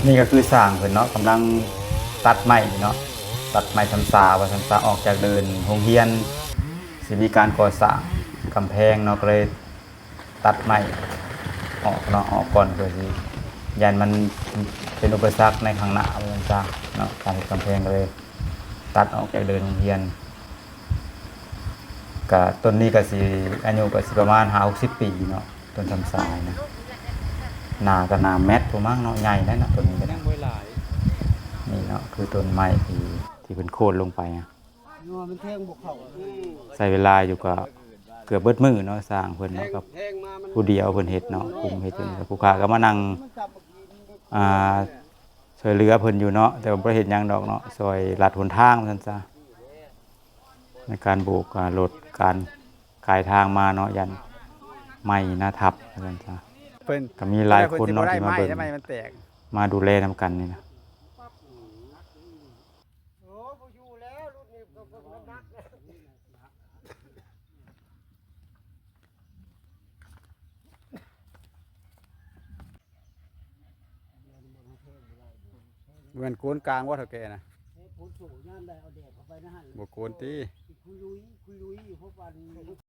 นี่ก็คือสร้างเพิ่นเนาะกำลังตัดไม้เนาะตัดไม้ทำซาว่าทำซาออกจากเดินโรงเรียนสิมีการก่อสร้างกำแพงเนาะก็เลยตัดไม้ออกเนาะออกก่อนเพื่อสิยันมันเป็นอุปสรรคในข้างหน้าว่าซั่นซะเนาะการเฮ็ดกำแพงก็เลยตัดออกจากเดินโรงเรียนก็ต้นนี้ก็สิอายุก็สิประมาณ50-60 ปีเนาะต้นทำซานะหน้าก็หน้าแมตพุ่นมั้งเนาะใหญ่แล้วเนาะต้นนี้ก็ได้ นี่เนาะคือต้นไม้ที่เป็นโค่นลงไปอะใส่เวลาอยู่ก็เกือบเบิดมื้อเนาะสร้างเพิ่นเนาะกับผู้เดียวเพิ่นเฮ็ดเนาะคุมเฮ็ดจนผู้ค้าก็มานั่งอ่าช่วยเหลือเพิ่นอยู่เนาะแต่ว่าบ่ได้เฮ็ดหยังดอกเนาะช่วยลัดหนทางว่าซั่นซะในการโบกการรถการกายทางมาเนาะยันไม้หน้าทับว่าซั่นซะเพิ่นก็มีหลายคนเนาะที่มาเบิ่ง ทำไมมันแตกมาดูแลนำกันนี่นะเหมือนโกนกลางว่าเท่าแกนะบ่โกนติ